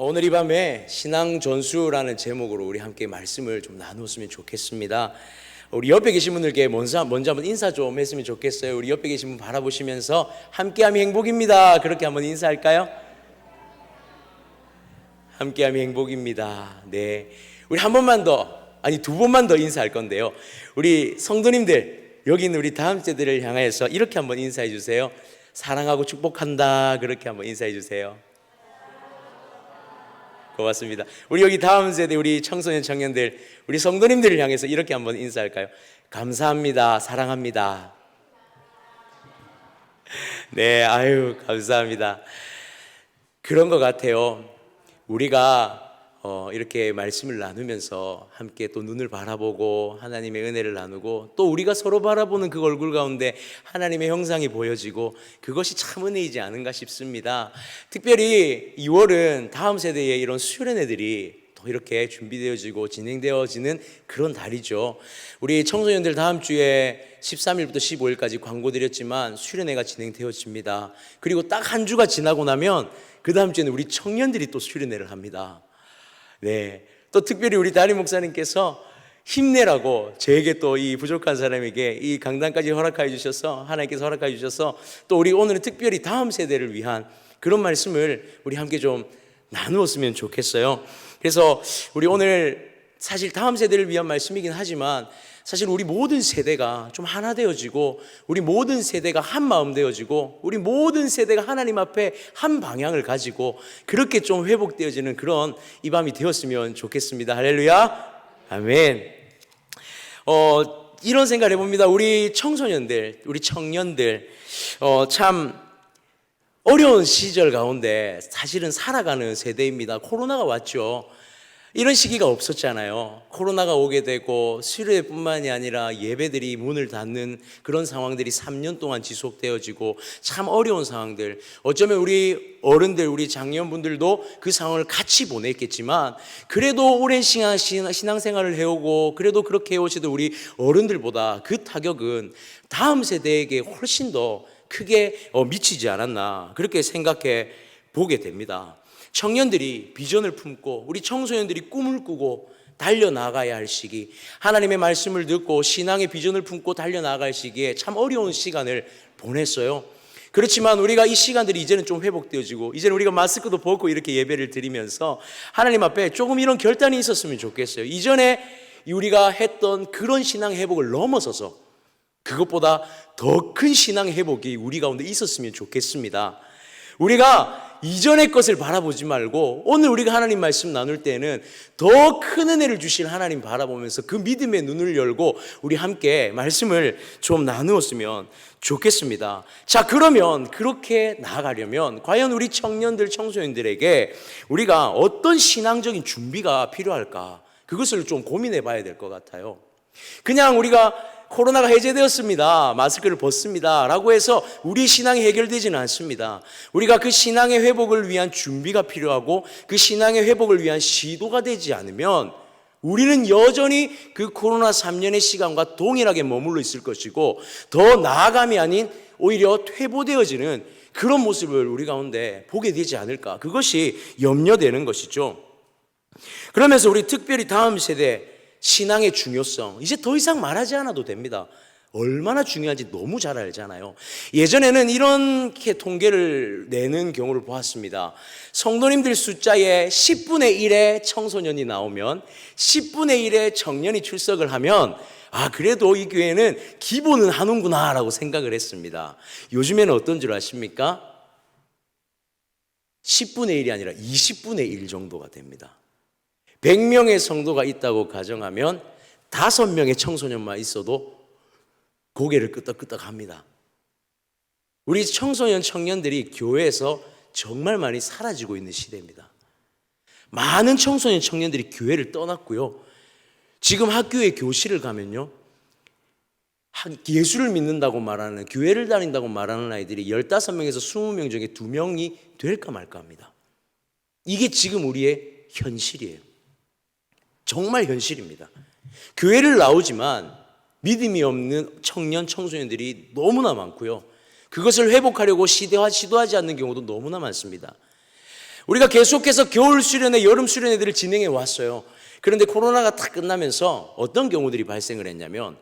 오늘 이 밤에 신앙전수라는 제목으로 우리 함께 말씀을 좀 나누었으면 좋겠습니다. 우리 옆에 계신 분들께 먼저 한번 인사 좀 했으면 좋겠어요. 우리 옆에 계신 분 바라보시면서 함께함이 행복입니다. 그렇게 한번 인사할까요? 함께함이 행복입니다. 네, 우리 한 번만 더, 아니 두 번만 더 인사할 건데요. 우리 성도님들, 여기 있는 우리 다음 세대를 향해서 이렇게 한번 인사해 주세요. 사랑하고 축복한다. 그렇게 한번 인사해 주세요. 고맙습니다. 우리 여기 다음 세대 우리 청소년 청년들, 우리 성도님들을 향해서 이렇게 한번 인사할까요? 감사합니다. 사랑합니다. 네, 아유 감사합니다. 그런 것 같아요. 우리가 이렇게 말씀을 나누면서 함께 또 눈을 바라보고 하나님의 은혜를 나누고 또 우리가 서로 바라보는 그 얼굴 가운데 하나님의 형상이 보여지고 그것이 참 은혜이지 않은가 싶습니다. 특별히 2월은 다음 세대의 이런 수련회들이 또 이렇게 준비되어지고 진행되어지는 그런 달이죠. 우리 청소년들 다음 주에 13일부터 15일까지 광고 드렸지만 수련회가 진행되어집니다. 그리고 딱 한 주가 지나고 나면 그 다음 주에는 우리 청년들이 또 수련회를 합니다. 네, 또 특별히 우리 담임 목사님께서 힘내라고 저에게 또 이 부족한 사람에게 이 강단까지 허락하여 주셔서 하나님께서 허락하여 주셔서 또 우리 오늘은 특별히 다음 세대를 위한 그런 말씀을 우리 함께 좀 나누었으면 좋겠어요. 그래서 우리 오늘 사실 다음 세대를 위한 말씀이긴 하지만 사실 우리 모든 세대가 좀 하나 되어지고 우리 모든 세대가 한 마음 되어지고 우리 모든 세대가 하나님 앞에 한 방향을 가지고 그렇게 좀 회복되어지는 그런 이 밤이 되었으면 좋겠습니다. 할렐루야, 아멘. 이런 생각을 해봅니다. 우리 청소년들, 우리 청년들 참 어려운 시절 가운데 사실은 살아가는 세대입니다. 코로나가 왔죠. 이런 시기가 없었잖아요. 코로나가 오게 되고 수련회뿐만이 아니라 예배들이 문을 닫는 그런 상황들이 3년 동안 지속되어지고 참 어려운 상황들, 어쩌면 우리 어른들, 우리 장년분들도 그 상황을 같이 보냈겠지만 그래도 오랜 시간 신앙생활을 해오고 그래도 그렇게 해오시던 우리 어른들보다 그 타격은 다음 세대에게 훨씬 더 크게 미치지 않았나 그렇게 생각해 보게 됩니다. 청년들이 비전을 품고 우리 청소년들이 꿈을 꾸고 달려나가야 할 시기, 하나님의 말씀을 듣고 신앙의 비전을 품고 달려나갈 시기에 참 어려운 시간을 보냈어요. 그렇지만 우리가 이 시간들이 이제는 좀 회복되어지고 이제는 우리가 마스크도 벗고 이렇게 예배를 드리면서 하나님 앞에 조금 이런 결단이 있었으면 좋겠어요. 이전에 우리가 했던 그런 신앙 회복을 넘어서서 그것보다 더 큰 신앙 회복이 우리 가운데 있었으면 좋겠습니다. 우리가 이전의 것을 바라보지 말고 오늘 우리가 하나님 말씀 나눌 때는 더 큰 은혜를 주실 하나님 바라보면서 그 믿음의 눈을 열고 우리 함께 말씀을 좀 나누었으면 좋겠습니다. 자, 그러면 그렇게 나아가려면 과연 우리 청년들, 청소년들에게 우리가 어떤 신앙적인 준비가 필요할까? 그것을 좀 고민해 봐야 될 것 같아요. 그냥 우리가 코로나가 해제되었습니다, 마스크를 벗습니다 라고 해서 우리 신앙이 해결되지는 않습니다. 우리가 그 신앙의 회복을 위한 준비가 필요하고 그 신앙의 회복을 위한 시도가 되지 않으면 우리는 여전히 그 코로나 3년의 시간과 동일하게 머물러 있을 것이고 더 나아감이 아닌 오히려 퇴보되어지는 그런 모습을 우리 가운데 보게 되지 않을까, 그것이 염려되는 것이죠. 그러면서 우리 특별히 다음 세대 신앙의 중요성, 이제 더 이상 말하지 않아도 됩니다. 얼마나 중요한지 너무 잘 알잖아요. 예전에는 이렇게 통계를 내는 경우를 보았습니다. 성도님들 숫자에 10분의 1의 청소년이 나오면 10분의 1의 청년이 출석을 하면 그래도 이 교회는 기본은 하는구나 라고 생각을 했습니다. 요즘에는 어떤 줄 아십니까? 10분의 1이 아니라 20분의 1 정도가 됩니다. 100명의 성도가 있다고 가정하면 5명의 청소년만 있어도 고개를 끄덕끄덕 합니다. 우리 청소년 청년들이 교회에서 정말 많이 사라지고 있는 시대입니다. 많은 청소년 청년들이 교회를 떠났고요. 지금 학교에 교실을 가면요, 예수를 믿는다고 말하는, 교회를 다닌다고 말하는 아이들이 15명에서 20명 중에 2명이 될까 말까 합니다. 이게 지금 우리의 현실이에요. 정말 현실입니다. 교회를 나오지만 믿음이 없는 청년, 청소년들이 너무나 많고요. 그것을 회복하려고 시도하지 않는 경우도 너무나 많습니다. 우리가 계속해서 겨울 수련회, 여름 수련회들을 진행해 왔어요. 그런데 코로나가 딱 끝나면서 어떤 경우들이 발생을 했냐면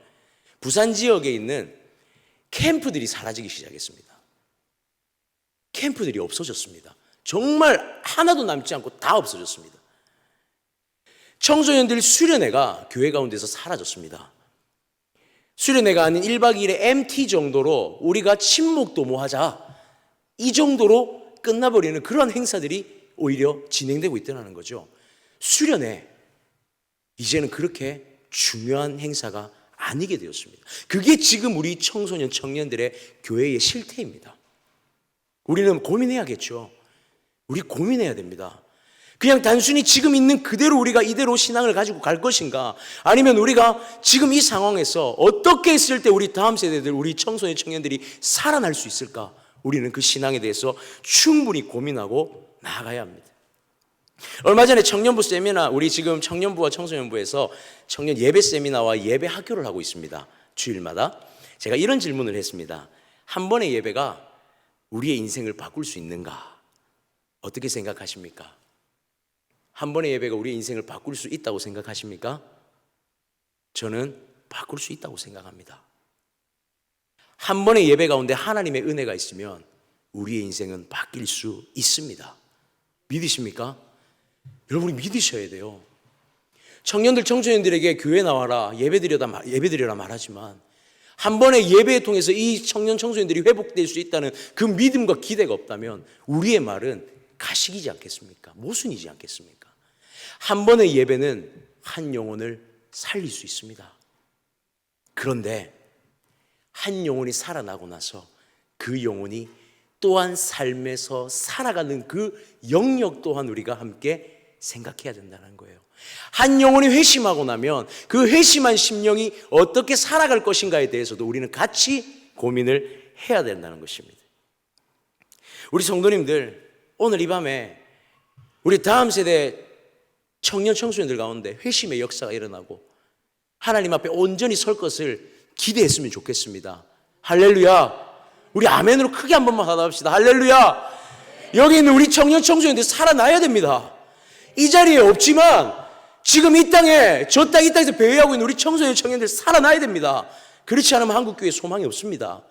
부산 지역에 있는 캠프들이 사라지기 시작했습니다. 캠프들이 없어졌습니다. 정말 하나도 남지 않고 다 없어졌습니다. 청소년들 수련회가 교회 가운데서 사라졌습니다. 수련회가 아닌 1박 2일의 MT 정도로 우리가 친목도 뭐 하자 이 정도로 끝나버리는 그런 행사들이 오히려 진행되고 있다는 거죠. 수련회 이제는 그렇게 중요한 행사가 아니게 되었습니다. 그게 지금 우리 청소년 청년들의 교회의 실태입니다. 우리는 고민해야겠죠. 우리 고민해야 됩니다. 그냥 단순히 지금 있는 그대로 우리가 이대로 신앙을 가지고 갈 것인가, 아니면 우리가 지금 이 상황에서 어떻게 했을 때 우리 다음 세대들, 우리 청소년 청년들이 살아날 수 있을까, 우리는 그 신앙에 대해서 충분히 고민하고 나아가야 합니다. 얼마 전에 청년부 세미나, 우리 지금 청년부와 청소년부에서 청년 예배 세미나와 예배 학교를 하고 있습니다. 주일마다 제가 이런 질문을 했습니다. 한 번의 예배가 우리의 인생을 바꿀 수 있는가? 어떻게 생각하십니까? 한 번의 예배가 우리의 인생을 바꿀 수 있다고 생각하십니까? 저는 바꿀 수 있다고 생각합니다. 한 번의 예배 가운데 하나님의 은혜가 있으면 우리의 인생은 바뀔 수 있습니다. 믿으십니까? 여러분이 믿으셔야 돼요. 청년들, 청소년들에게 교회 나와라, 예배드려라 말하지만 한 번의 예배를 통해서 이 청년, 청소년들이 회복될 수 있다는 그 믿음과 기대가 없다면 우리의 말은 가식이지 않겠습니까? 모순이지 않겠습니까? 한 번의 예배는 한 영혼을 살릴 수 있습니다. 그런데 한 영혼이 살아나고 나서 그 영혼이 또한 삶에서 살아가는 그 영역 또한 우리가 함께 생각해야 된다는 거예요. 한 영혼이 회심하고 나면 그 회심한 심령이 어떻게 살아갈 것인가에 대해서도 우리는 같이 고민을 해야 된다는 것입니다. 우리 성도님들, 오늘 이 밤에 우리 다음 세대 청년 청소년들 가운데 회심의 역사가 일어나고 하나님 앞에 온전히 설 것을 기대했으면 좋겠습니다. 할렐루야. 우리 아멘으로 크게 한 번만 하답시다. 할렐루야. 여기 있는 우리 청년 청소년들 살아나야 됩니다. 이 자리에 없지만 지금 이 땅에 이 땅에서 배회하고 있는 우리 청소년 청년들 살아나야 됩니다. 그렇지 않으면 한국교회에 소망이 없습니다.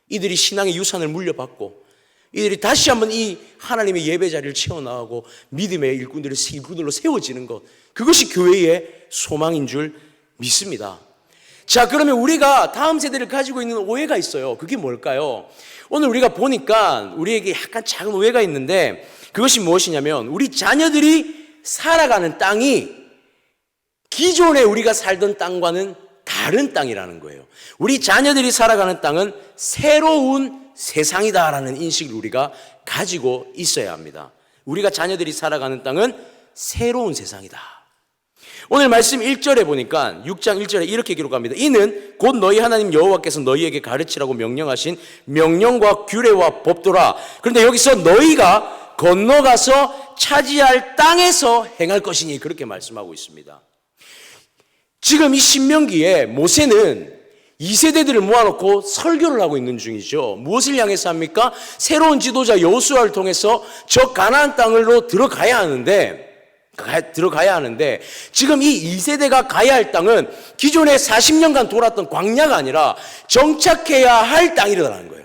이들이 신앙의 유산을 물려받고 이들이 다시 한번 이 하나님의 예배 자리를 채워나가고 믿음의 일꾼들로 세워지는 것, 그것이 교회의 소망인 줄 믿습니다. 자, 그러면 우리가 다음 세대를 가지고 있는 오해가 있어요. 그게 뭘까요? 오늘 우리가 보니까 우리에게 약간 작은 오해가 있는데 그것이 무엇이냐면 우리 자녀들이 살아가는 땅이 기존에 우리가 살던 땅과는 다른 땅이라는 거예요. 우리 자녀들이 살아가는 땅은 새로운 세상이다라는 인식을 우리가 가지고 있어야 합니다. 우리가 자녀들이 살아가는 땅은 새로운 세상이다. 오늘 말씀 1절에 보니까 6장 1절에 이렇게 기록합니다. 이는 곧 너희 하나님 여호와께서 너희에게 가르치라고 명령하신 명령과 규례와 법도라. 그런데 여기서 너희가 건너가서 차지할 땅에서 행할 것이니 그렇게 말씀하고 있습니다. 지금 이 신명기에 모세는 2세대들을 모아놓고 설교를 하고 있는 중이죠. 무엇을 향해서 합니까? 새로운 지도자 여호수아를 통해서 저 가나안 땅으로 들어가야 하는데 지금 이 2세대가 가야 할 땅은 기존에 40년간 돌았던 광야가 아니라 정착해야 할 땅이라는 거예요.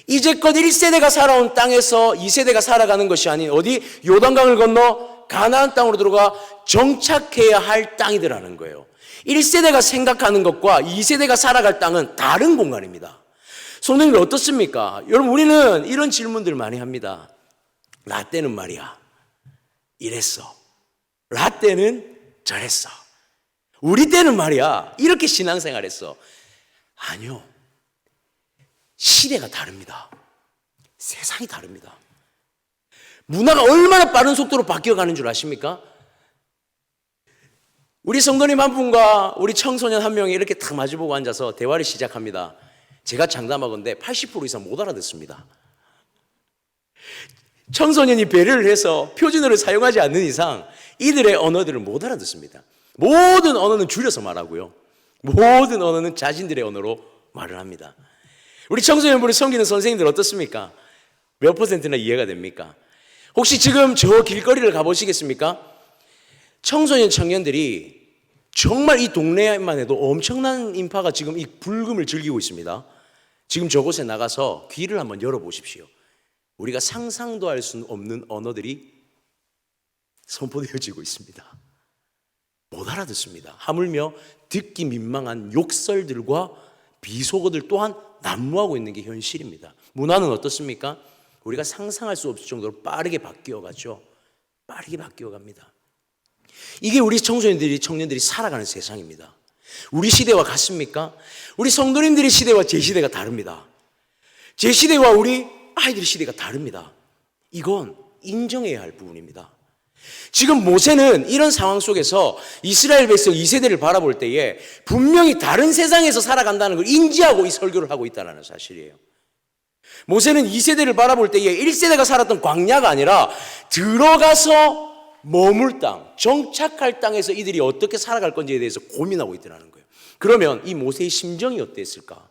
이제껏 1세대가 살아온 땅에서 2세대가 살아가는 것이 아닌 어디 요단강을 건너 가나안 땅으로 들어가 정착해야 할 땅이더라는 거예요. 1세대가 생각하는 것과 2세대가 살아갈 땅은 다른 공간입니다. 성도님들 어떻습니까? 여러분, 우리는 이런 질문들 많이 합니다. 나 때는 말이야 이랬어. 나 때는 저랬어. 우리 때는 말이야 이렇게 신앙생활했어. 아니요. 시대가 다릅니다. 세상이 다릅니다. 문화가 얼마나 빠른 속도로 바뀌어가는 줄 아십니까? 우리 성도님 한 분과 우리 청소년 한 명이 이렇게 딱 마주보고 앉아서 대화를 시작합니다. 제가 장담하건대 80% 이상 못 알아듣습니다. 청소년이 배려를 해서 표준어를 사용하지 않는 이상 이들의 언어들을 못 알아듣습니다. 모든 언어는 줄여서 말하고요. 모든 언어는 자신들의 언어로 말을 합니다. 우리 청소년부를 섬기는 선생님들 어떻습니까? 몇 %나 이해가 됩니까? 혹시 지금 저 길거리를 가보시겠습니까? 청소년 청년들이 정말 이 동네만 해도 엄청난 인파가 지금 이 불금을 즐기고 있습니다. 지금 저곳에 나가서 귀를 한번 열어보십시오. 우리가 상상도 할 수 없는 언어들이 선포되어지고 있습니다. 못 알아듣습니다. 하물며 듣기 민망한 욕설들과 비속어들 또한 난무하고 있는 게 현실입니다. 문화는 어떻습니까? 우리가 상상할 수 없을 정도로 빠르게 바뀌어가죠. 빠르게 바뀌어갑니다. 이게 우리 청년들이 살아가는 세상입니다. 우리 시대와 같습니까? 우리 성도님들의 시대와 제 시대가 다릅니다. 제 시대와 우리 아이들의 시대가 다릅니다. 이건 인정해야 할 부분입니다. 지금 모세는 이런 상황 속에서 이스라엘 백성 2세대를 바라볼 때에 분명히 다른 세상에서 살아간다는 걸 인지하고 이 설교를 하고 있다는 사실이에요. 모세는 2세대를 바라볼 때에 1세대가 살았던 광야가 아니라 들어가서 머물 땅, 정착할 땅에서 이들이 어떻게 살아갈 건지에 대해서 고민하고 있더라는 거예요. 그러면 이 모세의 심정이 어땠을까?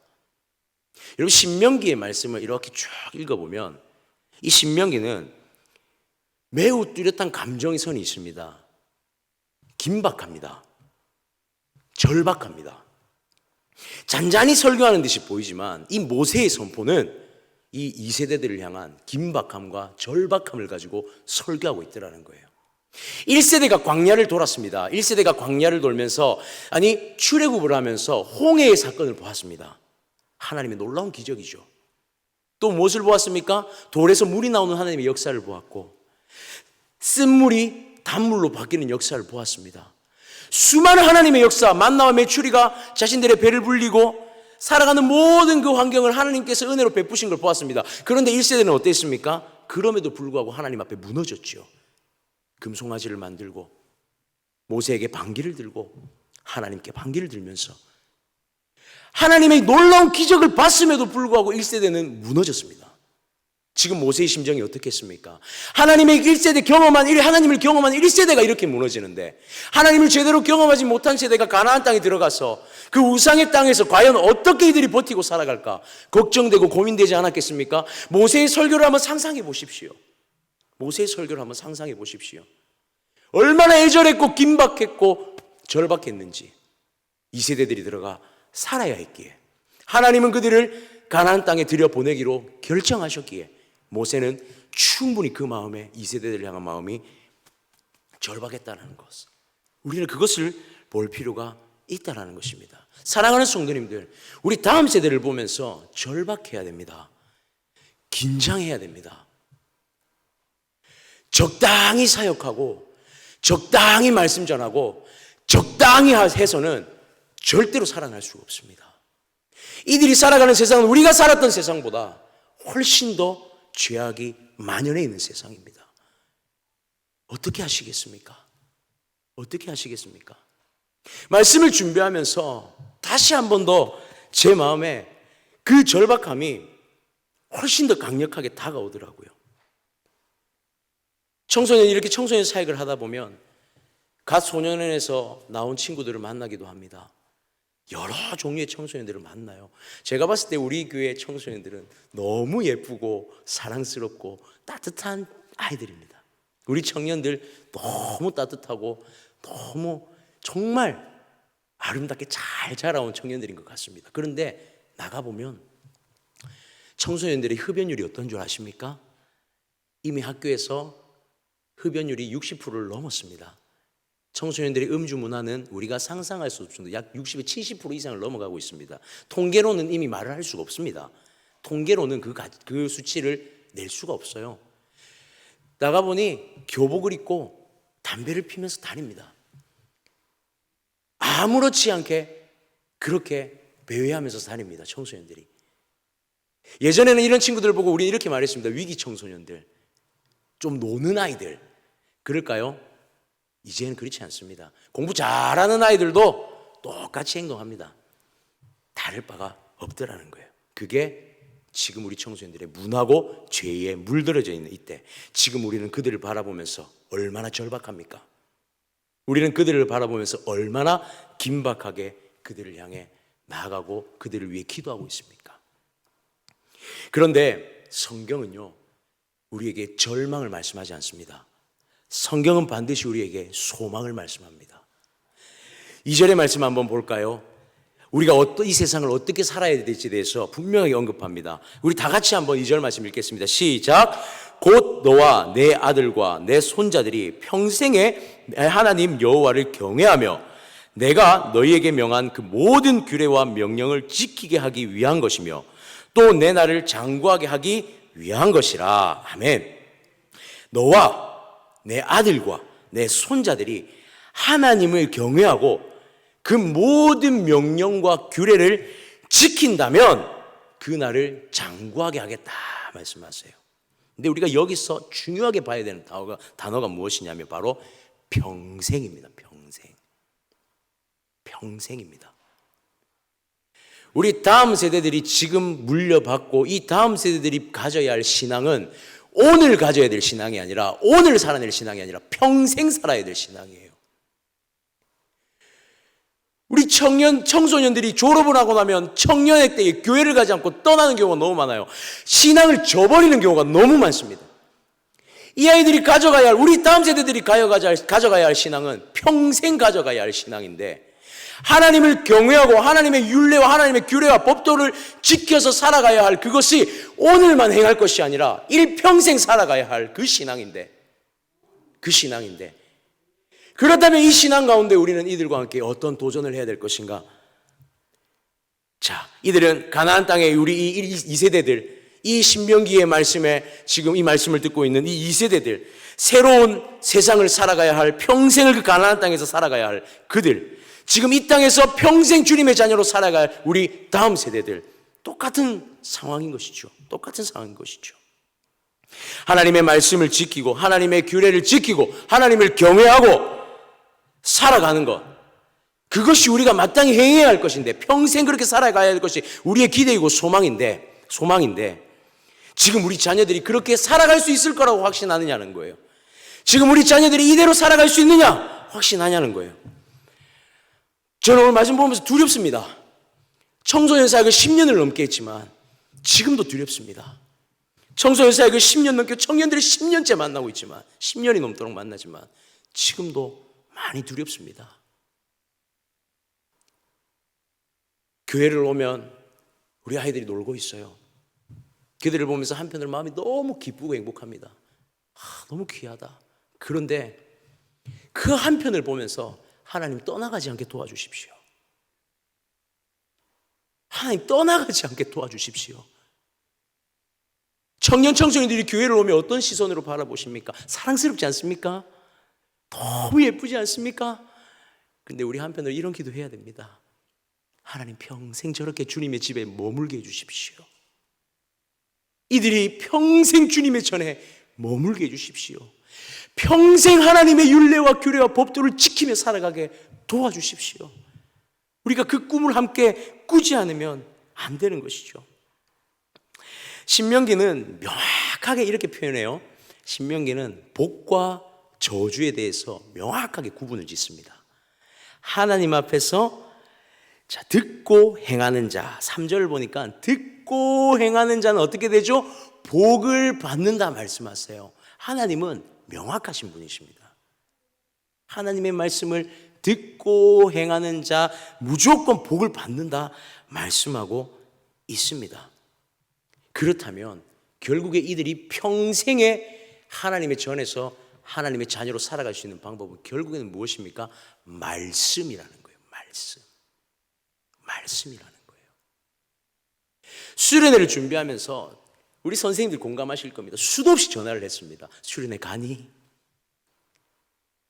여러분, 신명기의 말씀을 이렇게 쭉 읽어보면 이 신명기는 매우 뚜렷한 감정의 선이 있습니다. 긴박합니다. 절박합니다. 잔잔히 설교하는 듯이 보이지만 이 모세의 선포는 이 2세대들을 향한 긴박함과 절박함을 가지고 설교하고 있더라는 거예요. 1세대가 광야를 돌았습니다. 1세대가 광야를 돌면서 출애굽을 하면서 홍해의 사건을 보았습니다. 하나님의 놀라운 기적이죠. 또 무엇을 보았습니까? 돌에서 물이 나오는 하나님의 역사를 보았고 쓴물이 단물로 바뀌는 역사를 보았습니다. 수많은 하나님의 역사, 만나와 메추리가 자신들의 배를 불리고 살아가는 모든 그 환경을 하나님께서 은혜로 베푸신 걸 보았습니다. 그런데 1세대는 어땠습니까? 그럼에도 불구하고 하나님 앞에 무너졌죠. 금송아지를 만들고 모세에게 반기를 들고 하나님께 반기를 들면서 하나님의 놀라운 기적을 봤음에도 불구하고 1세대는 무너졌습니다. 지금 모세의 심정이 어떻겠습니까? 하나님의 1세대 하나님을 경험한 1세대가 이렇게 무너지는데 하나님을 제대로 경험하지 못한 세대가 가나안 땅에 들어가서 그 우상의 땅에서 과연 어떻게 이들이 버티고 살아갈까 걱정되고 고민되지 않았겠습니까? 모세의 설교를 한번 상상해 보십시오. 모세의 설교를 한번 상상해 보십시오. 얼마나 애절했고 긴박했고 절박했는지 2세대들이 들어가 살아야 했기에 하나님은 그들을 가나안 땅에 들여보내기로 결정하셨기에 모세는 충분히 그 마음에 2세대들을 향한 마음이 절박했다는 것, 우리는 그것을 볼 필요가 있다는 것입니다. 사랑하는 성도님들, 우리 다음 세대를 보면서 절박해야 됩니다. 긴장해야 됩니다. 적당히 사역하고 적당히 말씀 전하고 적당히 해서는 절대로 살아날 수가 없습니다. 이들이 살아가는 세상은 우리가 살았던 세상보다 훨씬 더 죄악이 만연해 있는 세상입니다. 어떻게 하시겠습니까? 어떻게 하시겠습니까? 말씀을 준비하면서 다시 한 번 더 제 마음에 그 절박함이 훨씬 더 강력하게 다가오더라고요. 이렇게 청소년 사역을 하다 보면 갓 소년원에서 나온 친구들을 만나기도 합니다. 여러 종류의 청소년들을 만나요. 제가 봤을 때 우리 교회 청소년들은 너무 예쁘고 사랑스럽고 따뜻한 아이들입니다. 우리 청년들 너무 따뜻하고 너무 정말 아름답게 잘 자라온 청년들인 것 같습니다. 그런데 나가보면 청소년들의 흡연율이 어떤 줄 아십니까? 이미 학교에서 흡연율이 60%를 넘었습니다. 청소년들의 음주 문화는 우리가 상상할 수 없을 정도 약 60에 70% 이상을 넘어가고 있습니다. 통계로는 이미 말을 할 수가 없습니다. 통계로는 그 수치를 낼 수가 없어요. 나가보니 교복을 입고 담배를 피면서 다닙니다. 아무렇지 않게 그렇게 배회하면서 다닙니다. 청소년들이. 예전에는 이런 친구들을 보고 우리는 이렇게 말했습니다. 위기 청소년들, 좀 노는 아이들. 그럴까요? 이제는 그렇지 않습니다. 공부 잘하는 아이들도 똑같이 행동합니다. 다를 바가 없더라는 거예요. 그게 지금 우리 청소년들의 문화고 죄에 물들어져 있는 이때, 지금 우리는 그들을 바라보면서 얼마나 절박합니까? 우리는 그들을 바라보면서 얼마나 긴박하게 그들을 향해 나아가고 그들을 위해 기도하고 있습니까? 그런데 성경은요, 우리에게 절망을 말씀하지 않습니다. 성경은 반드시 우리에게 소망을 말씀합니다. 2절의 말씀 한번 볼까요? 우리가 이 세상을 어떻게 살아야 될지에 대해서 분명하게 언급합니다. 우리 다 같이 한번 2절 말씀 읽겠습니다. 시작. 곧 너와 내 아들과 내 손자들이 평생에 내 하나님 여호와를 경외하며 내가 너희에게 명한 그 모든 규례와 명령을 지키게 하기 위한 것이며 또 내 나를 장구하게 하기 위한 것이라. 아멘. 너와 내 아들과 내 손자들이 하나님을 경외하고 그 모든 명령과 규례를 지킨다면 그 나를 장구하게 하겠다 말씀하세요. 근데 우리가 여기서 중요하게 봐야 되는 단어가 무엇이냐면 바로 평생입니다. 평생입니다. 우리 다음 세대들이 지금 물려받고 이 다음 세대들이 가져야 할 신앙은 오늘 가져야 될 신앙이 아니라 오늘 살아낼 신앙이 아니라 평생 살아야 될 신앙이에요. 우리 청소년들이 졸업을 하고 나면 청년회 때에 교회를 가지 않고 떠나는 경우가 너무 많아요. 신앙을 저버리는 경우가 너무 많습니다. 이 아이들이 가져가야 할, 우리 다음 세대들이 가져가야 할 신앙은 평생 가져가야 할 신앙인데 하나님을 경외하고 하나님의 율례와 하나님의 규례와 법도를 지켜서 살아가야 할 그것이 오늘만 행할 것이 아니라 일평생 살아가야 할 그 신앙인데 그렇다면 이 신앙 가운데 우리는 이들과 함께 어떤 도전을 해야 될 것인가? 자, 이들은 가나안 땅에 우리 이 세대들, 이 신명기의 말씀에 지금 이 말씀을 듣고 있는 이 2세대들, 새로운 세상을 살아가야 할, 평생을 그 가나안 땅에서 살아가야 할 그들, 지금 이 땅에서 평생 주님의 자녀로 살아갈 우리 다음 세대들, 똑같은 상황인 것이죠. 하나님의 말씀을 지키고 하나님의 규례를 지키고 하나님을 경외하고 살아가는 것, 그것이 우리가 마땅히 행해야 할 것인데 평생 그렇게 살아가야 할 것이 우리의 기대이고 소망인데 지금 우리 자녀들이 그렇게 살아갈 수 있을 거라고 확신하느냐는 거예요. 지금 우리 자녀들이 이대로 살아갈 수 있느냐 확신하냐는 거예요. 저는 오늘 말씀 보면서 두렵습니다. 청소년 사역을 10년을 넘게 했지만 지금도 두렵습니다. 청소년 사역을 10년 넘게 청년들이 10년째 만나고 있지만 10년이 넘도록 만나지만 지금도 많이 두렵습니다. 교회를 오면 우리 아이들이 놀고 있어요. 그들을 보면서 한편으로 마음이 너무 기쁘고 행복합니다. 너무 귀하다. 그런데 그 한편을 보면서 하나님 떠나가지 않게 도와주십시오. 하나님 떠나가지 않게 도와주십시오. 청년들이 교회를 오면 어떤 시선으로 바라보십니까? 사랑스럽지 않습니까? 너무 예쁘지 않습니까? 근데 우리 한편으로 이런 기도해야 됩니다. 하나님 평생 저렇게 주님의 집에 머물게 해주십시오. 이들이 평생 주님의 전에 머물게 해주십시오. 평생 하나님의 율례와 규례와 법도를 지키며 살아가게 도와주십시오. 우리가 그 꿈을 함께 꾸지 않으면 안 되는 것이죠. 신명기는 명확하게 이렇게 표현해요. 신명기는 복과 저주에 대해서 명확하게 구분을 짓습니다. 하나님 앞에서 듣고 행하는 자, 3절을 보니까 듣고 행하는 자는 어떻게 되죠? 복을 받는다 말씀하세요. 하나님은 명확하신 분이십니다. 하나님의 말씀을 듣고 행하는 자 무조건 복을 받는다 말씀하고 있습니다. 그렇다면 결국에 이들이 평생에 하나님의 전에서 하나님의 자녀로 살아갈 수 있는 방법은 결국에는 무엇입니까? 말씀이라는 거예요. 말씀이라는 거예요. 수련회를 준비하면서 우리 선생님들 공감하실 겁니다. 수도 없이 전화를 했습니다. 수련회 가니?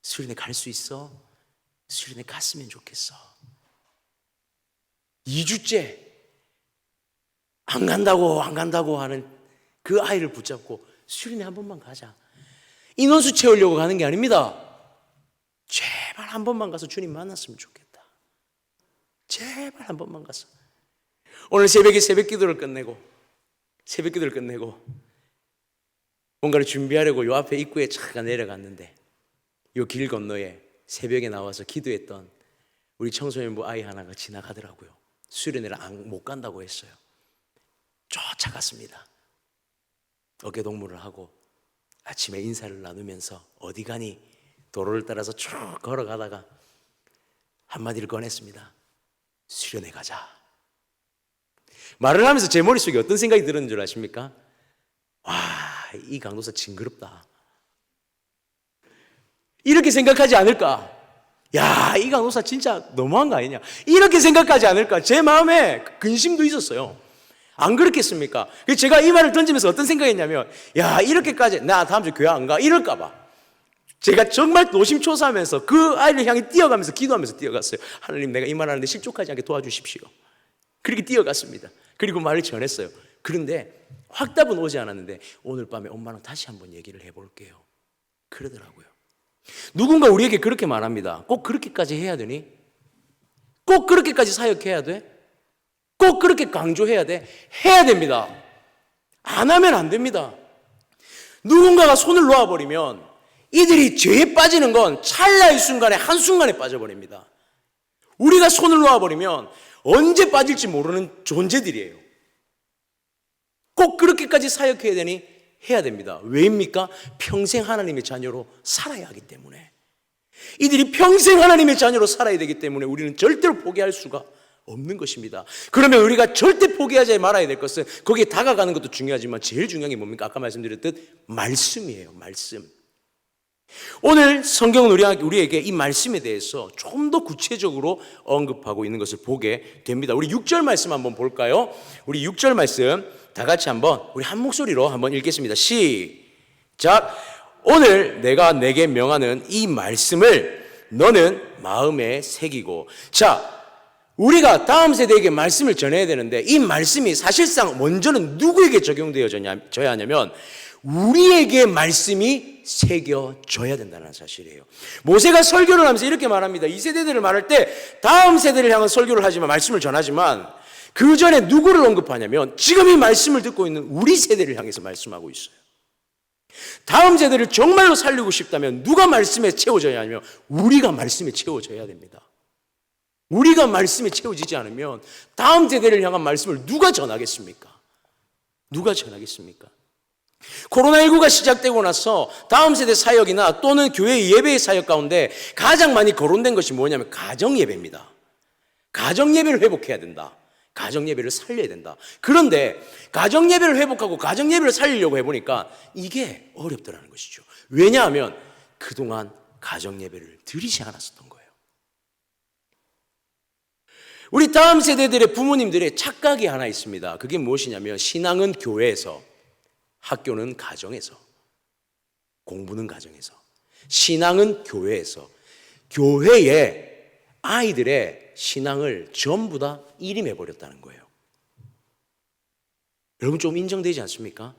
수련회 갈 수 있어? 수련회 갔으면 좋겠어. 2주째 안 간다고 하는 그 아이를 붙잡고 수련회 한 번만 가자. 인원수 채우려고 가는 게 아닙니다. 제발 한 번만 가서 주님 만났으면 좋겠다. 제발 한 번만 가서. 오늘 새벽에 새벽 기도를 끝내고 뭔가를 준비하려고 요 앞에 입구에 잠깐 내려갔는데 요 길 건너에 새벽에 나와서 기도했던 우리 청소년부 아이 하나가 지나가더라고요. 수련회를 못 간다고 했어요. 쫓아갔습니다. 어깨동무를 하고 아침에 인사를 나누면서 어디 가니? 도로를 따라서 쭉 걸어가다가 한마디를 꺼냈습니다. 수련회 가자. 말을 하면서 제 머릿속에 어떤 생각이 들었는 줄 아십니까? 와, 이 강도사 징그럽다. 이렇게 생각하지 않을까? 야, 이 강도사 진짜 너무한 거 아니냐? 이렇게 생각하지 않을까? 제 마음에 근심도 있었어요. 안 그렇겠습니까? 제가 이 말을 던지면서 어떤 생각이었냐면, 야, 이렇게까지 나 다음 주 교회 안 가? 이럴까 봐. 제가 정말 노심초사하면서 그 아이를 향해 뛰어가면서 기도하면서 뛰어갔어요. 하나님, 내가 이 말하는데 실족하지 않게 도와주십시오. 그렇게 뛰어갔습니다. 그리고 말을 전했어요. 그런데 확답은 오지 않았는데 오늘 밤에 엄마랑 다시 한번 얘기를 해볼게요. 그러더라고요. 누군가 우리에게 그렇게 말합니다. 꼭 그렇게까지 해야 되니? 꼭 그렇게까지 사역해야 돼? 꼭 그렇게 강조해야 돼? 해야 됩니다. 안 하면 안 됩니다. 누군가가 손을 놓아버리면 이들이 죄에 빠지는 건 찰나의 순간에 한순간에 빠져버립니다. 우리가 손을 놓아버리면 언제 빠질지 모르는 존재들이에요. 꼭 그렇게까지 사역해야 되니? 해야 됩니다. 왜입니까? 평생 하나님의 자녀로 살아야 하기 때문에. 이들이 평생 하나님의 자녀로 살아야 되기 때문에 우리는 절대로 포기할 수가 없는 것입니다. 그러면 우리가 절대 포기하지 말아야 될 것은 거기에 다가가는 것도 중요하지만 제일 중요한 게 뭡니까? 아까 말씀드렸듯 말씀이에요. 말씀. 오늘 성경은 우리에게 이 말씀에 대해서 좀 더 구체적으로 언급하고 있는 것을 보게 됩니다. 우리 6절 말씀 한번 볼까요? 우리 6절 말씀 다 같이 한번 우리 한 목소리로 한번 읽겠습니다. 시작. 오늘 내가 내게 명하는 이 말씀을 너는 마음에 새기고. 자, 우리가 다음 세대에게 말씀을 전해야 되는데 이 말씀이 사실상 먼저는 누구에게 적용되어져야 하냐면 우리에게 말씀이 새겨져야 된다는 사실이에요. 모세가 설교를 하면서 이렇게 말합니다. 이 세대들을 말할 때 다음 세대를 향한 설교를 하지만 말씀을 전하지만 그 전에 누구를 언급하냐면 지금 이 말씀을 듣고 있는 우리 세대를 향해서 말씀하고 있어요. 다음 세대를 정말로 살리고 싶다면 누가 말씀에 채워져야 하냐면 우리가 말씀에 채워져야 됩니다. 우리가 말씀에 채워지지 않으면 다음 세대를 향한 말씀을 누가 전하겠습니까? 누가 전하겠습니까? 코로나19가 시작되고 나서 다음 세대 사역이나 또는 교회 예배의 사역 가운데 가장 많이 거론된 것이 뭐냐면 가정예배입니다. 가정예배를 회복해야 된다. 가정예배를 살려야 된다. 그런데 가정예배를 회복하고 가정예배를 살리려고 해보니까 이게 어렵더라는 것이죠. 왜냐하면 그동안 가정예배를 드리지 않았었던 거예요. 우리 다음 세대들의 부모님들의 착각이 하나 있습니다. 그게 무엇이냐면 신앙은 교회에서, 학교는 가정에서, 공부는 가정에서, 신앙은 교회에서, 교회에 아이들의 신앙을 전부 다 일임해버렸다는 거예요. 여러분 좀 인정되지 않습니까?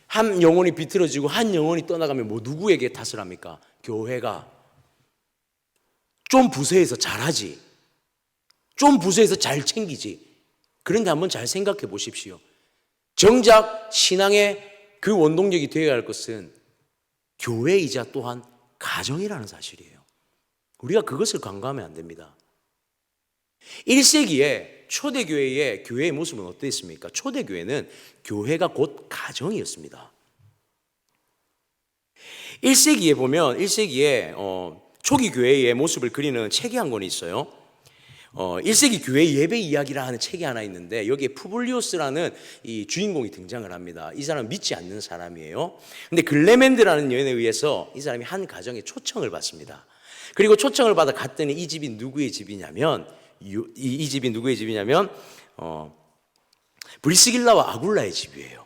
한 영혼이 비틀어지고 한 영혼이 떠나가면 뭐 누구에게 탓을 합니까? 교회가 좀 부서에서 잘하지, 좀 부서에서 잘 챙기지. 그런데 한번 잘 생각해 보십시오. 정작 신앙의 그 원동력이 되어야 할 것은 교회이자 또한 가정이라는 사실이에요. 우리가 그것을 간과하면 안 됩니다. 1세기에 초대교회의 교회의 모습은 어땠습니까? 초대교회는 교회가 곧 가정이었습니다. 1세기에 보면 1세기에 초기 교회의 모습을 그리는 책이 한 권이 있어요. 1세기 교회 예배 이야기라 하는 책이 하나 있는데 여기에 푸블리오스라는 이 주인공이 등장을 합니다. 이 사람은 믿지 않는 사람이에요. 근데 글레멘드라는 여인에 의해서 이 사람이 한 가정에 초청을 받습니다. 그리고 초청을 받아 갔더니 이 집이 누구의 집이냐면 이 집이 누구의 집이냐면 브리스길라와 아굴라의 집이에요.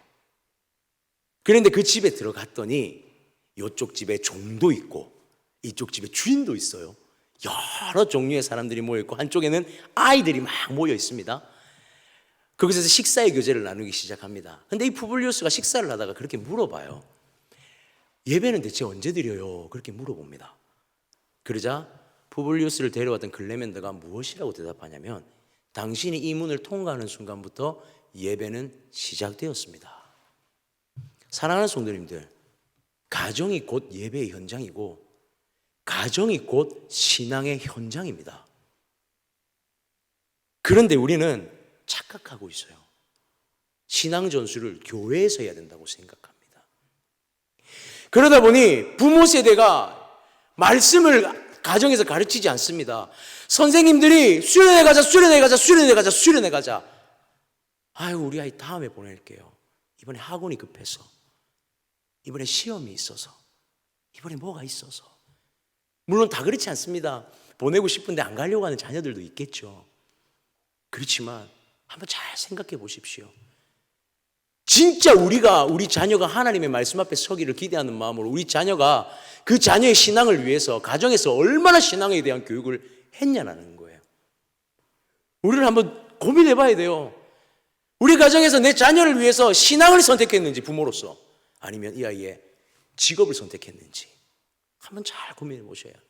그런데 그 집에 들어갔더니 이쪽 집에 종도 있고 이쪽 집에 주인도 있어요. 여러 종류의 사람들이 모여있고 한쪽에는 아이들이 막 모여 있습니다. 거기서 식사의 교제를 나누기 시작합니다. 근데 이 푸블리오스가 식사를 하다가 그렇게 물어봐요. 예배는 대체 언제 드려요? 그렇게 물어봅니다. 그러자 푸블리오스를 데려왔던 글레멘더가 무엇이라고 대답하냐면 당신이 이 문을 통과하는 순간부터 예배는 시작되었습니다. 사랑하는 성도님들, 가정이 곧 예배의 현장이고 가정이 곧 신앙의 현장입니다. 그런데 우리는 착각하고 있어요. 신앙 전수를 교회에서 해야 된다고 생각합니다. 그러다 보니 부모 세대가 말씀을 가정에서 가르치지 않습니다. 선생님들이 수련회 가자, 수련회 가자, 수련회 가자, 수련회 가자. 아유, 우리 아이 다음에 보낼게요. 이번에 학원이 급해서, 이번에 시험이 있어서, 이번에 뭐가 있어서. 물론 다 그렇지 않습니다. 보내고 싶은데 안 가려고 하는 자녀들도 있겠죠. 그렇지만 한번 잘 생각해 보십시오. 진짜 우리 자녀가 하나님의 말씀 앞에 서기를 기대하는 마음으로 우리 자녀가 그 자녀의 신앙을 위해서 가정에서 얼마나 신앙에 대한 교육을 했냐라는 거예요. 우리를 한번 고민해 봐야 돼요. 우리 가정에서 내 자녀를 위해서 신앙을 선택했는지, 부모로서, 아니면 이 아이의 직업을 선택했는지 한번 잘 고민해 보셔야 합니다.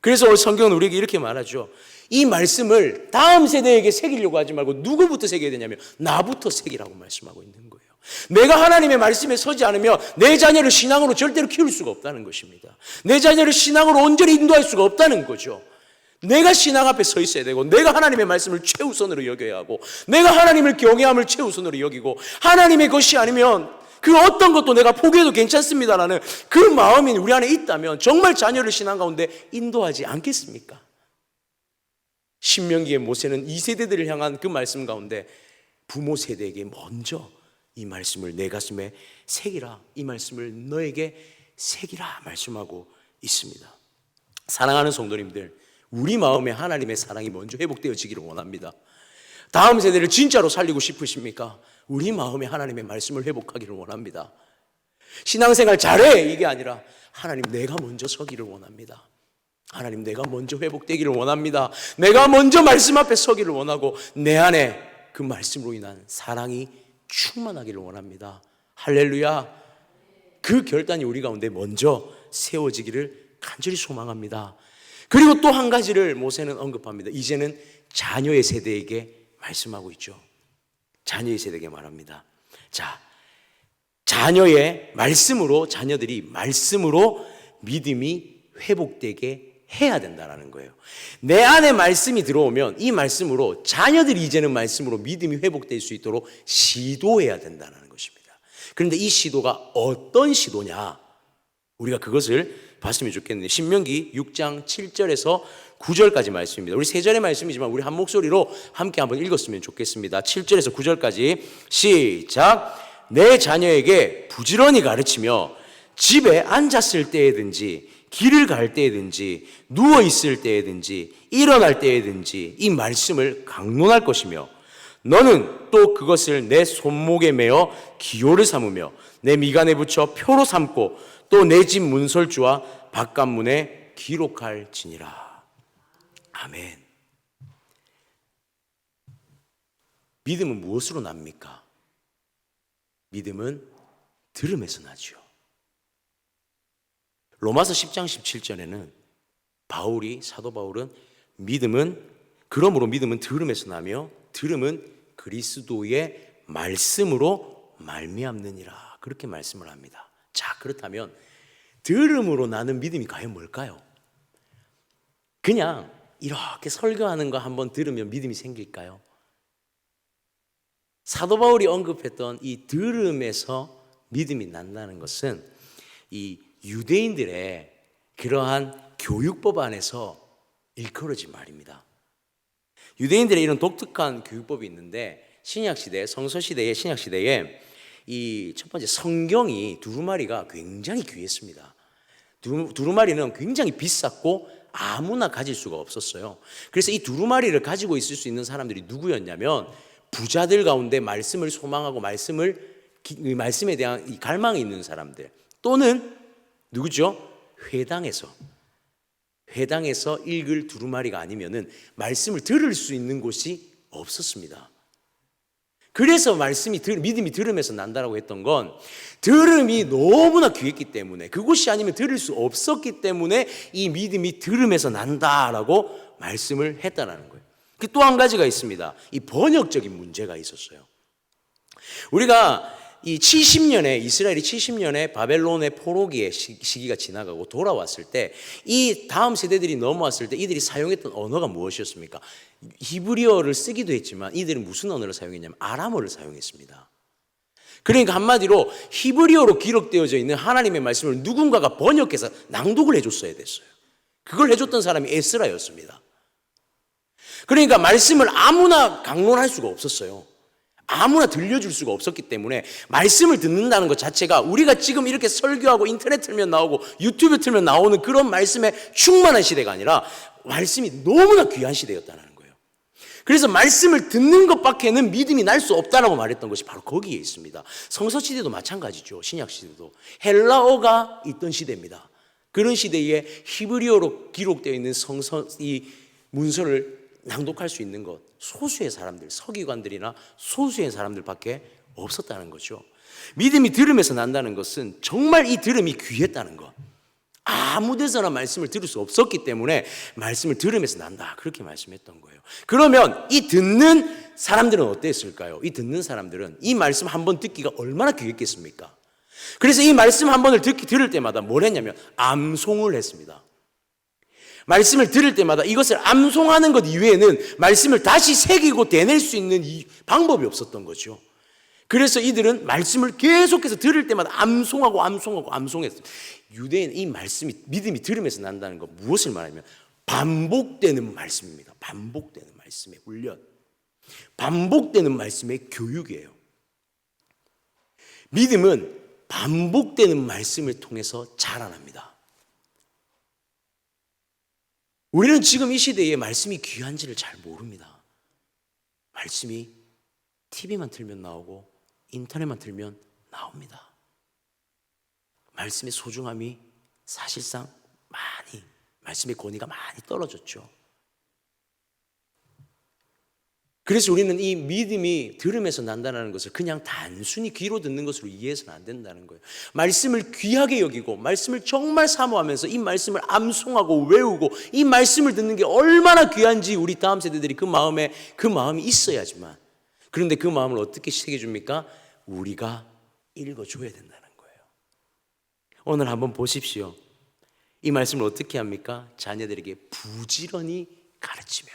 그래서 성경은 우리에게 이렇게 말하죠. 이 말씀을 다음 세대에게 새기려고 하지 말고 누구부터 새겨야 되냐면 나부터 새기라고 말씀하고 있는 거예요. 내가 하나님의 말씀에 서지 않으면 내 자녀를 신앙으로 절대로 키울 수가 없다는 것입니다. 내 자녀를 신앙으로 온전히 인도할 수가 없다는 거죠. 내가 신앙 앞에 서 있어야 되고, 내가 하나님의 말씀을 최우선으로 여겨야 하고, 내가 하나님을 경외함을 최우선으로 여기고, 하나님의 것이 아니면 그 어떤 것도 내가 포기해도 괜찮습니다라는 그 마음이 우리 안에 있다면 정말 자녀를 신앙 가운데 인도하지 않겠습니까? 신명기의 모세는 2세대들을 향한 그 말씀 가운데 부모 세대에게 먼저 이 말씀을 내 가슴에 새기라, 이 말씀을 너에게 새기라 말씀하고 있습니다. 사랑하는 성도님들, 우리 마음에 하나님의 사랑이 먼저 회복되어지기를 원합니다. 다음 세대를 진짜로 살리고 싶으십니까? 우리 마음에 하나님의 말씀을 회복하기를 원합니다. 신앙생활 잘해 이게 아니라 하나님 내가 먼저 서기를 원합니다. 하나님 내가 먼저 회복되기를 원합니다. 내가 먼저 말씀 앞에 서기를 원하고 내 안에 그 말씀으로 인한 사랑이 충만하기를 원합니다. 할렐루야. 그 결단이 우리 가운데 먼저 세워지기를 간절히 소망합니다. 그리고 또 한 가지를 모세는 언급합니다. 이제는 자녀의 세대에게 말씀하고 있죠. 자녀의 세대에게 말합니다. 자, 자녀의 말씀으로, 자녀들이 말씀으로 믿음이 회복되게 해야 된다는 거예요. 내 안에 말씀이 들어오면 이 말씀으로 자녀들이 이제는 말씀으로 믿음이 회복될 수 있도록 시도해야 된다는 것입니다. 그런데 이 시도가 어떤 시도냐? 우리가 그것을 봤으면 좋겠는데, 신명기 6장 7절에서 9절까지 말씀입니다. 우리 세 절의 말씀이지만 우리 한 목소리로 함께 한번 읽었으면 좋겠습니다. 7절에서 9절까지 시작. 내 자녀에게 부지런히 가르치며 집에 앉았을 때에든지 길을 갈 때에든지 누워 있을 때에든지 일어날 때에든지 이 말씀을 강론할 것이며, 너는 또 그것을 내 손목에 매어 기호를 삼으며 내 미간에 붙여 표로 삼고 또 내 집 문설주와 바깥문에 기록할지니라. 아멘. 믿음은 무엇으로 납니까? 믿음은 들음에서 나죠. 로마서 10장 17절에는 사도 바울은 그러므로 믿음은 들음에서 나며 들음은 그리스도의 말씀으로 말미암느니라, 그렇게 말씀을 합니다. 자, 그렇다면 들음으로 나는 믿음이 과연 뭘까요? 그냥 이렇게 설교하는 거 한번 들으면 믿음이 생길까요? 사도 바울이 언급했던 이 들음에서 믿음이 난다는 것은 이 유대인들의 그러한 교육법 안에서 일컬어진 말입니다. 유대인들의 이런 독특한 교육법이 있는데, 신약시대, 성서시대의 신약시대에 이 첫 번째 성경이 두루마리가 굉장히 귀했습니다. 두루마리는 굉장히 비쌌고 아무나 가질 수가 없었어요. 그래서 이 두루마리를 가지고 있을 수 있는 사람들이 누구였냐면 부자들 가운데 말씀을 소망하고 말씀에 대한 이 갈망이 있는 사람들, 또는 누구죠? 회당에서 읽을 두루마리가 아니면은 말씀을 들을 수 있는 곳이 없었습니다. 그래서 믿음이 들음에서 난다라고 했던 건 들음이 너무나 귀했기 때문에, 그곳이 아니면 들을 수 없었기 때문에 이 믿음이 들음에서 난다라고 말씀을 했다라는 거예요. 또 한 가지가 있습니다. 이 번역적인 문제가 있었어요. 우리가 이 70년에 이스라엘이 70년에 바벨론의 포로기의 시기가 지나가고 돌아왔을 때, 이 다음 세대들이 넘어왔을 때 이들이 사용했던 언어가 무엇이었습니까? 히브리어를 쓰기도 했지만 이들은 무슨 언어를 사용했냐면 아람어를 사용했습니다. 그러니까 한마디로 히브리어로 기록되어져 있는 하나님의 말씀을 누군가가 번역해서 낭독을 해줬어야 됐어요. 그걸 해줬던 사람이 에스라였습니다. 그러니까 말씀을 아무나 강론할 수가 없었어요. 아무나 들려줄 수가 없었기 때문에 말씀을 듣는다는 것 자체가 우리가 지금 이렇게 설교하고 인터넷 틀면 나오고 유튜브 틀면 나오는 그런 말씀에 충만한 시대가 아니라 말씀이 너무나 귀한 시대였다는 거예요. 그래서 말씀을 듣는 것밖에는 믿음이 날 수 없다라고 말했던 것이 바로 거기에 있습니다. 성서 시대도 마찬가지죠. 신약 시대도 헬라어가 있던 시대입니다. 그런 시대에 히브리어로 기록되어 있는 성서 이 문서를 낭독할 수 있는 것 소수의 사람들, 서기관들이나 소수의 사람들밖에 없었다는 거죠. 믿음이 들음에서 난다는 것은 정말 이 들음이 귀했다는 것. 아무 데서나 말씀을 들을 수 없었기 때문에 말씀을 들음에서 난다. 그렇게 말씀했던 거예요. 그러면 이 듣는 사람들은 어땠을까요? 이 듣는 사람들은 이 말씀 한 번 듣기가 얼마나 귀했겠습니까? 그래서 이 말씀 한 번을 들을 때마다 뭘 했냐면 암송을 했습니다. 말씀을 들을 때마다 이것을 암송하는 것 이외에는 말씀을 다시 새기고 되낼 수 있는 이 방법이 없었던 거죠. 그래서 이들은 말씀을 계속해서 들을 때마다 암송했어요. 유대인 이 말씀이 믿음이 들으면서 난다는 것 무엇을 말하냐면 반복되는 말씀입니다. 반복되는 말씀의 훈련, 반복되는 말씀의 교육이에요. 믿음은 반복되는 말씀을 통해서 자라납니다. 우리는 지금 이 시대에 말씀이 귀한지를 잘 모릅니다. 말씀이 TV만 틀면 나오고 인터넷만 틀면 나옵니다. 말씀의 소중함이 사실상 많이, 말씀의 권위가 많이 떨어졌죠. 그래서 우리는 이 믿음이 들음에서 난다는 것을 그냥 단순히 귀로 듣는 것으로 이해해서는 안 된다는 거예요. 말씀을 귀하게 여기고 말씀을 정말 사모하면서 이 말씀을 암송하고 외우고 이 말씀을 듣는 게 얼마나 귀한지 우리 다음 세대들이 그 마음이 있어야지만, 그런데 그 마음을 어떻게 새겨줍니까? 우리가 읽어줘야 된다는 거예요. 오늘 한번 보십시오. 이 말씀을 어떻게 합니까? 자녀들에게 부지런히 가르치며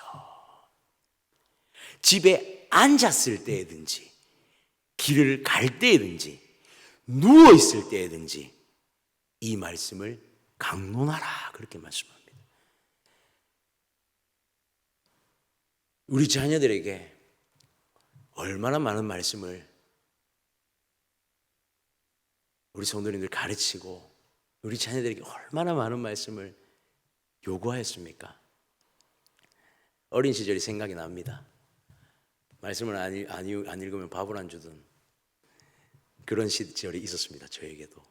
집에 앉았을 때든지 길을 갈 때든지 누워있을 때든지 이 말씀을 강론하라, 그렇게 말씀합니다. 우리 자녀들에게 얼마나 많은 말씀을 우리 성도님들 가르치고 우리 자녀들에게 얼마나 많은 말씀을 요구하였습니까? 어린 시절이 생각이 납니다. 말씀을 안 읽으면 밥을 안 주던 그런 시절이 있었습니다. 저에게도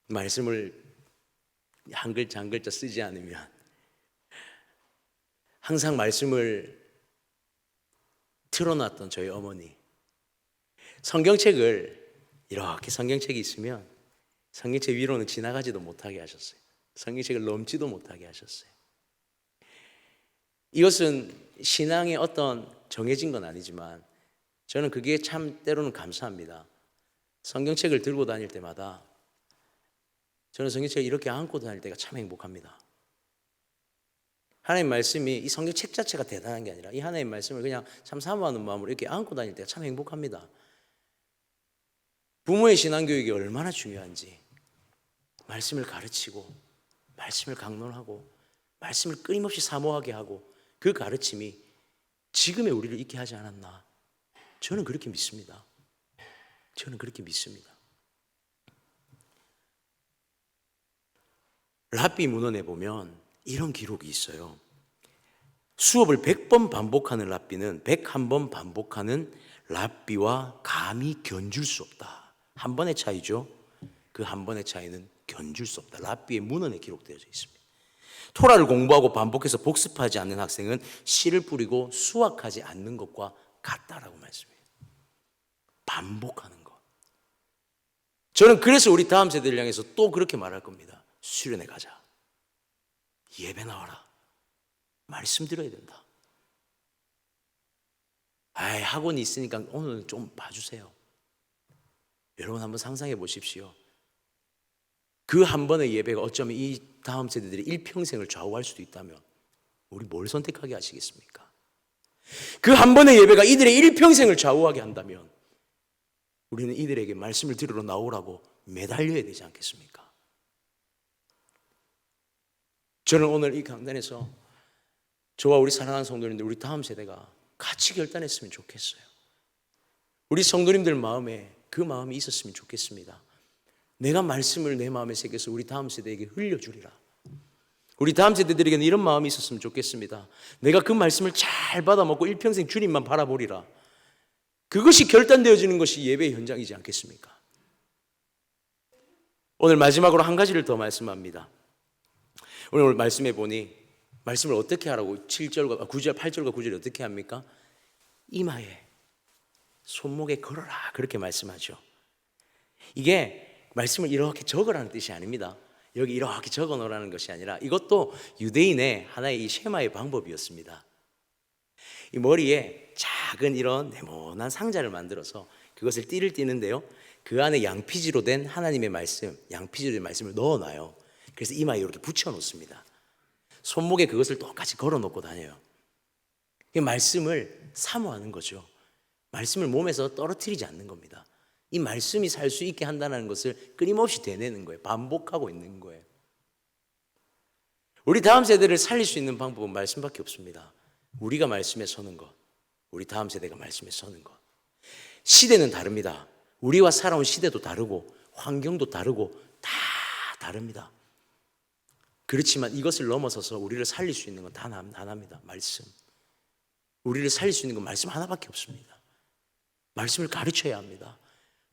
말씀을 한 글자 한 글자 쓰지 않으면 항상 말씀을 틀어놨던 저희 어머니, 성경책을 이렇게 성경책이 있으면 성경책 위로는 지나가지도 못하게 하셨어요. 성경책을 넘지도 못하게 하셨어요. 이것은 신앙의 어떤 정해진 건 아니지만 저는 그게 참 때로는 감사합니다. 성경책을 들고 다닐 때마다 저는 성경책을 이렇게 안고 다닐 때가 참 행복합니다. 하나님 말씀이 이 성경책 자체가 대단한 게 아니라 이 하나님 말씀을 그냥 참 사모하는 마음으로 이렇게 안고 다닐 때가 참 행복합니다. 부모의 신앙교육이 얼마나 중요한지 말씀을 가르치고 말씀을 강론하고 말씀을 끊임없이 사모하게 하고 그 가르침이 지금의 우리를 있게 하지 않았나, 저는 그렇게 믿습니다. 저는 그렇게 믿습니다. 랍비 문헌에 보면 이런 기록이 있어요. 수업을 100번 반복하는 랍비는 101번 반복하는 랍비와 감히 견줄 수 없다. 한 번의 차이죠. 그 한 번의 차이는 견줄 수 없다. 랍비의 문헌에 기록되어 있습니다. 토라를 공부하고 반복해서 복습하지 않는 학생은 씨를 뿌리고 수확하지 않는 것과 같다라고 말씀해요. 반복하는 것. 저는 그래서 우리 다음 세대를 향해서 또 그렇게 말할 겁니다. 수련회 가자. 예배 나와라. 말씀 들어야 된다. 학원이 있으니까 오늘 좀 봐주세요. 여러분 한번 상상해 보십시오. 그 한 번의 예배가 어쩌면 이 다음 세대들이 일평생을 좌우할 수도 있다면 우리 뭘 선택하게 하시겠습니까? 그 한 번의 예배가 이들의 일평생을 좌우하게 한다면 우리는 이들에게 말씀을 들으러 나오라고 매달려야 되지 않겠습니까? 저는 오늘 이 강단에서 저와 우리 사랑하는 성도님들, 우리 다음 세대가 같이 결단했으면 좋겠어요. 우리 성도님들 마음에 그 마음이 있었으면 좋겠습니다. 내가 말씀을 내 마음에 새겨서 우리 다음 세대에게 흘려주리라. 우리 다음 세대들에게는 이런 마음이 있었으면 좋겠습니다. 내가 그 말씀을 잘 받아먹고 일평생 주님만 바라보리라. 그것이 결단되어지는 것이 예배의 현장이지 않겠습니까? 오늘 마지막으로 한 가지를 더 말씀합니다. 오늘 말씀해 보니 말씀을 어떻게 하라고 7절과 9절, 8절과 9절이 어떻게 합니까? 이마에 손목에 걸어라 그렇게 말씀하죠. 이게 말씀을 이렇게 적으라는 뜻이 아닙니다. 여기 이렇게 적어 놓으라는 것이 아니라 이것도 유대인의 하나의 이 쉐마의 방법이었습니다. 이 머리에 작은 이런 네모난 상자를 만들어서 그것을 띠를 띠는데요, 그 안에 양피지로 된 하나님의 말씀, 양피지로 된 말씀을 넣어놔요. 그래서 이마에 이렇게 붙여 놓습니다. 손목에 그것을 똑같이 걸어 놓고 다녀요. 말씀을 사모하는 거죠. 말씀을 몸에서 떨어뜨리지 않는 겁니다. 이 말씀이 살 수 있게 한다는 것을 끊임없이 되뇌는 거예요. 반복하고 있는 거예요. 우리 다음 세대를 살릴 수 있는 방법은 말씀밖에 없습니다. 우리가 말씀에 서는 것, 우리 다음 세대가 말씀에 서는 것. 시대는 다릅니다. 우리와 살아온 시대도 다르고 환경도 다르고 다 다릅니다. 그렇지만 이것을 넘어서서 우리를 살릴 수 있는 건 단 하나입니다. 말씀. 우리를 살릴 수 있는 건 말씀 하나밖에 없습니다. 말씀을 가르쳐야 합니다.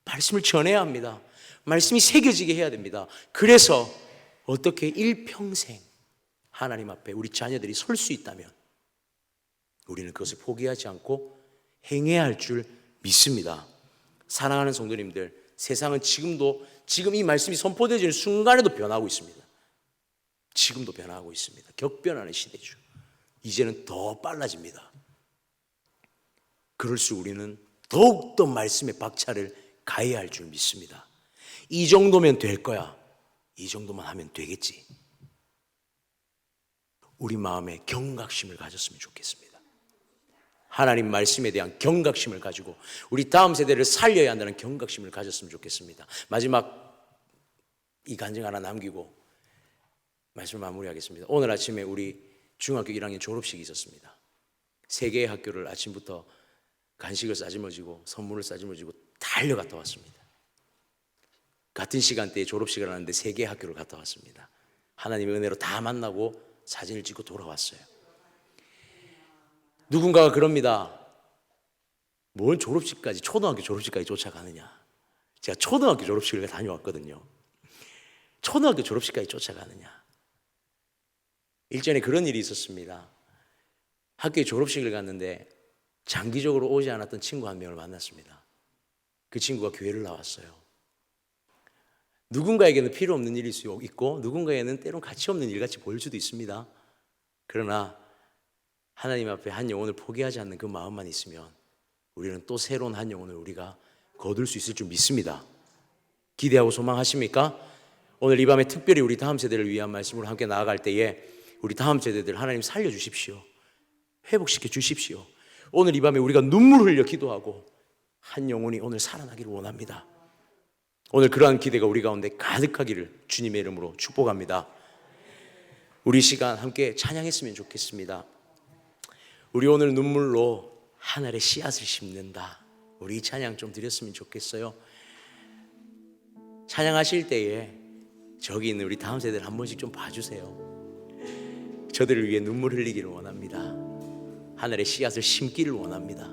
말씀을 전해야 합니다. 말씀이 새겨지게 해야 됩니다. 그래서 어떻게 일평생 하나님 앞에 우리 자녀들이 설 수 있다면 우리는 그것을 포기하지 않고 행해야 할 줄 믿습니다. 사랑하는 성도님들, 세상은 지금 이 말씀이 선포되어지는 순간에도 변하고 있습니다. 지금도 변하고 있습니다. 격변하는 시대죠. 이제는 더 빨라집니다. 그럴수록 우리는 더욱더 말씀의 박차를 가해야 할 줄 믿습니다. 이 정도면 될 거야. 이 정도만 하면 되겠지. 우리 마음에 경각심을 가졌으면 좋겠습니다. 하나님 말씀에 대한 경각심을 가지고 우리 다음 세대를 살려야 한다는 경각심을 가졌으면 좋겠습니다. 마지막 이 간증 하나 남기고 말씀을 마무리하겠습니다. 오늘 아침에 우리 중학교 1학년 졸업식이 있었습니다. 3개의 학교를 아침부터 간식을 싸지머지고 선물을 싸지머지고 달려갔다 왔습니다. 같은 시간대에 졸업식을 하는데 3개의 학교를 갔다 왔습니다. 하나님의 은혜로 다 만나고 사진을 찍고 돌아왔어요. 누군가가 그럽니다. 뭔 졸업식까지, 초등학교 졸업식까지 쫓아가느냐. 제가 초등학교 졸업식을 다녀왔거든요. 초등학교 졸업식까지 쫓아가느냐. 일전에 그런 일이 있었습니다. 학교에 졸업식을 갔는데 장기적으로 오지 않았던 친구 한 명을 만났습니다. 그 친구가 교회를 나왔어요. 누군가에게는 필요 없는 일일 수 있고 누군가에게는 때론 가치 없는 일같이 보일 수도 있습니다. 그러나 하나님 앞에 한 영혼을 포기하지 않는 그 마음만 있으면 우리는 또 새로운 한 영혼을 우리가 거둘 수 있을 줄 믿습니다. 기대하고 소망하십니까? 오늘 이 밤에 특별히 우리 다음 세대를 위한 말씀으로 함께 나아갈 때에 우리 다음 세대들 하나님 살려주십시오. 회복시켜 주십시오. 오늘 이 밤에 우리가 눈물 흘려 기도하고 한 영혼이 오늘 살아나기를 원합니다. 오늘 그러한 기대가 우리 가운데 가득하기를 주님의 이름으로 축복합니다. 우리 시간 함께 찬양했으면 좋겠습니다. 우리 오늘 눈물로 하늘에 씨앗을 심는다. 우리 이 찬양 좀 드렸으면 좋겠어요. 찬양하실 때에 저기 있는 우리 다음 세대를 한 번씩 좀 봐주세요. 저들을 위해 눈물 흘리기를 원합니다. 하늘에 씨앗을 심기를 원합니다.